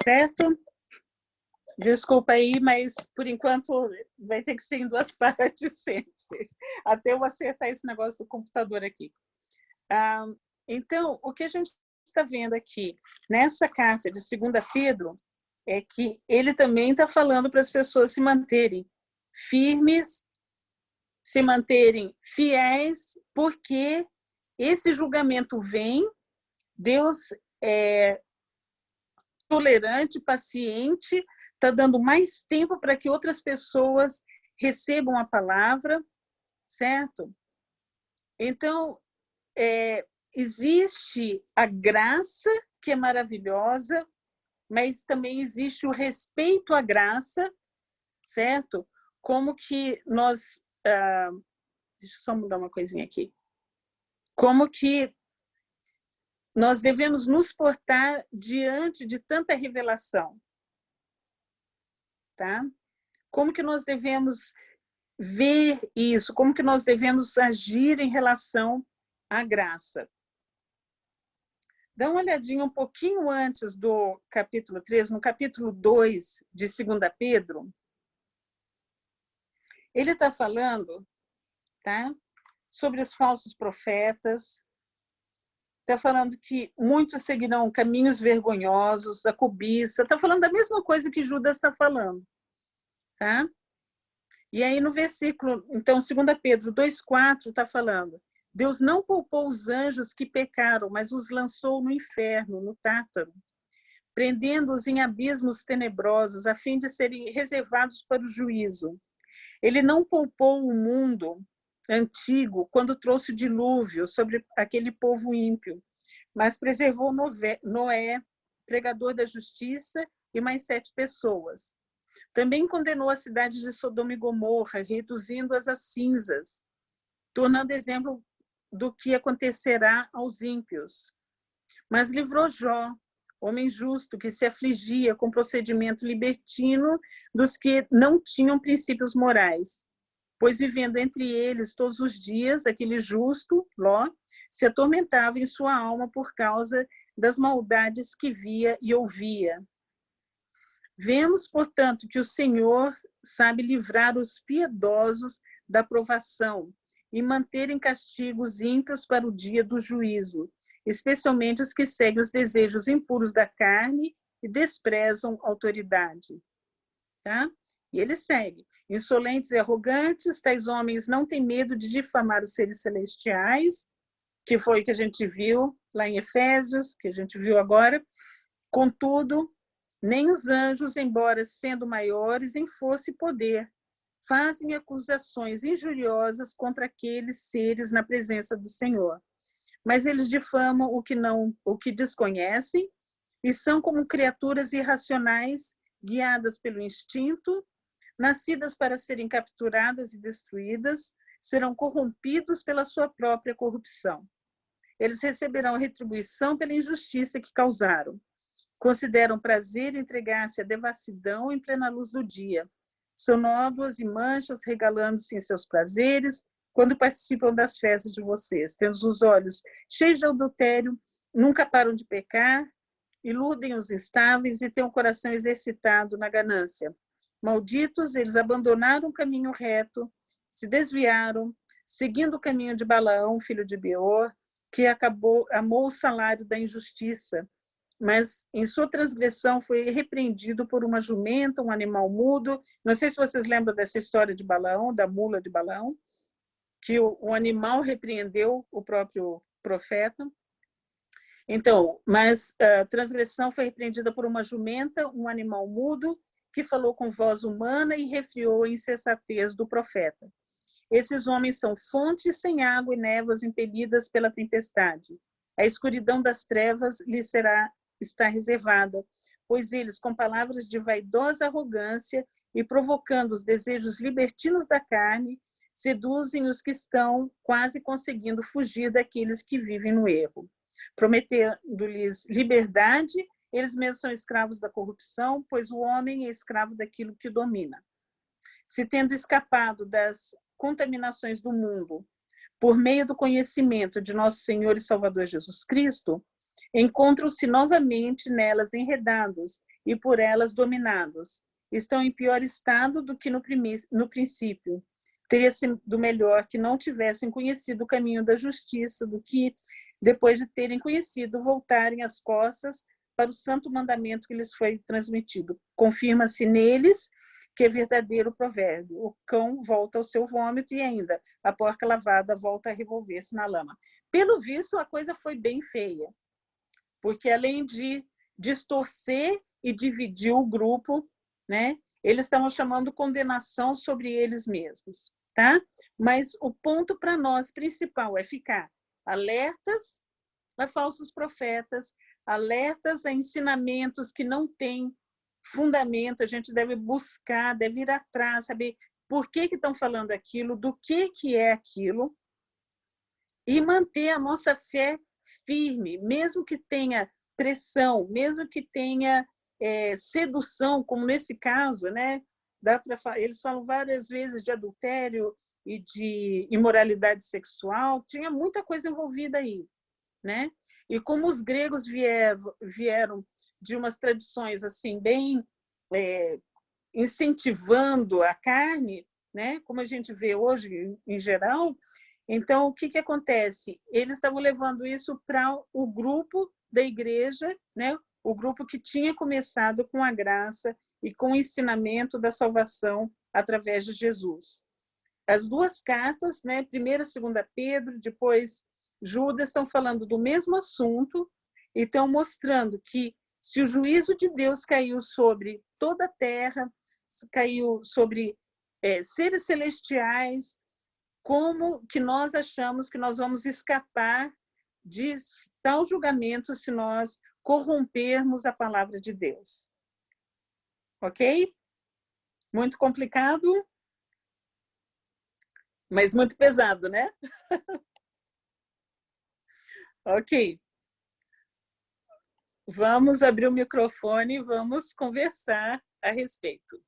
certo? Desculpa aí, mas por enquanto vai ter que ser em duas partes sempre, até eu acertar esse negócio do computador aqui. Então, o que a gente está vendo aqui nessa carta de 2 Pedro é que ele também está falando para as pessoas se manterem firmes, se manterem fiéis, porque esse julgamento vem, Deus é tolerante, paciente, está dando mais tempo para que outras pessoas recebam a palavra, certo? Então, existe a graça, que é maravilhosa, mas também existe o respeito à graça, certo? Como que nós... deixa eu só mudar uma coisinha aqui. Como que nós devemos nos portar diante de tanta revelação, tá? Como que nós devemos ver isso? Como que nós devemos agir em relação à graça? Dá uma olhadinha um pouquinho antes do capítulo 3, no capítulo 2 de 2 Pedro. Ele está falando, tá, sobre os falsos profetas, está falando que muitos seguirão caminhos vergonhosos, a cobiça, está falando da mesma coisa que Judas está falando. Tá? E aí no versículo, então, 2 Pedro 2,4 está falando: Deus não poupou os anjos que pecaram, mas os lançou no inferno, no Tártaro, prendendo-os em abismos tenebrosos, a fim de serem reservados para o juízo. Ele não poupou o mundo antigo quando trouxe o dilúvio sobre aquele povo ímpio, mas preservou Noé, pregador da justiça, e mais 7 pessoas. Também condenou as cidades de Sodoma e Gomorra, reduzindo-as a cinzas, tornando exemplo do que acontecerá aos ímpios. Mas livrou Jó, homem justo, que se afligia com procedimento libertino dos que não tinham princípios morais, pois vivendo entre eles todos os dias, aquele justo, Ló, se atormentava em sua alma por causa das maldades que via e ouvia. Vemos, portanto, que o Senhor sabe livrar os piedosos da provação e manter em castigo os ímpios para o dia do juízo, especialmente os que seguem os desejos impuros da carne e desprezam a autoridade. Tá? E ele segue: insolentes e arrogantes, tais homens não têm medo de difamar os seres celestiais, que foi o que a gente viu lá em Efésios, que a gente viu agora. Contudo, nem os anjos, embora sendo maiores em força e poder, fazem acusações injuriosas contra aqueles seres na presença do Senhor. Mas eles difamam o que desconhecem e são como criaturas irracionais, guiadas pelo instinto, nascidas para serem capturadas e destruídas, serão corrompidos pela sua própria corrupção. Eles receberão retribuição pela injustiça que causaram. Consideram prazer entregar-se à devassidão em plena luz do dia. São nódoas e manchas, regalando-se em seus prazeres, quando participam das festas de vocês. Tendo os olhos cheios de adultério, nunca param de pecar, iludem os instáveis e têm o coração exercitado na ganância. Malditos, eles abandonaram o caminho reto, se desviaram, seguindo o caminho de Balaão, filho de Beor, que amou o salário da injustiça, mas em sua transgressão foi repreendido por uma jumenta, um animal mudo. Não sei se vocês lembram dessa história de Balaão, da mula de Balaão, que o animal repreendeu o próprio profeta. Então, mas a transgressão foi repreendida por uma jumenta, um animal mudo, que falou com voz humana e refriou a insensatez do profeta. Esses homens são fontes sem água e névoas impelidas pela tempestade. A escuridão das trevas lhes está reservada, pois eles, com palavras de vaidosa arrogância e provocando os desejos libertinos da carne, seduzem os que estão quase conseguindo fugir daqueles que vivem no erro. Prometendo-lhes liberdade, eles mesmos são escravos da corrupção, pois o homem é escravo daquilo que domina. Se tendo escapado das contaminações do mundo, por meio do conhecimento de nosso Senhor e Salvador Jesus Cristo, encontram-se novamente nelas enredados e por elas dominados. Estão em pior estado do que no princípio. Teria sido melhor que não tivessem conhecido o caminho da justiça do que, depois de terem conhecido, voltarem as costas para o santo mandamento que lhes foi transmitido. Confirma-se neles que é verdadeiro provérbio. O cão volta ao seu vômito e ainda a porca lavada volta a revolver-se na lama. Pelo visto, a coisa foi bem feia, porque além de distorcer e dividir o grupo, né, eles estavam chamando condenação sobre eles mesmos, tá? Mas o ponto para nós principal é ficar alertas a falsos profetas, alertas a ensinamentos que não têm fundamento. A gente deve buscar, deve ir atrás, saber por que estão falando aquilo, do que é aquilo, e manter a nossa fé firme, mesmo que tenha pressão, mesmo que tenha sedução, como nesse caso, né? Eles falam várias vezes de adultério e de imoralidade sexual, tinha muita coisa envolvida aí, né? E como os gregos vieram de umas tradições assim bem incentivando a carne, né? Como a gente vê hoje em geral, então o que acontece? Eles estavam levando isso para o grupo da igreja, né? O grupo que tinha começado com a graça e com o ensinamento da salvação através de Jesus. As duas cartas, né? Primeira, segunda Pedro, depois Judas, estão falando do mesmo assunto e estão mostrando que se o juízo de Deus caiu sobre toda a terra, caiu sobre seres celestiais, como que nós achamos que nós vamos escapar de tal julgamento se nós corrompermos a palavra de Deus? Ok? Muito complicado, mas muito pesado, né? Ok. Vamos abrir o microfone e vamos conversar a respeito.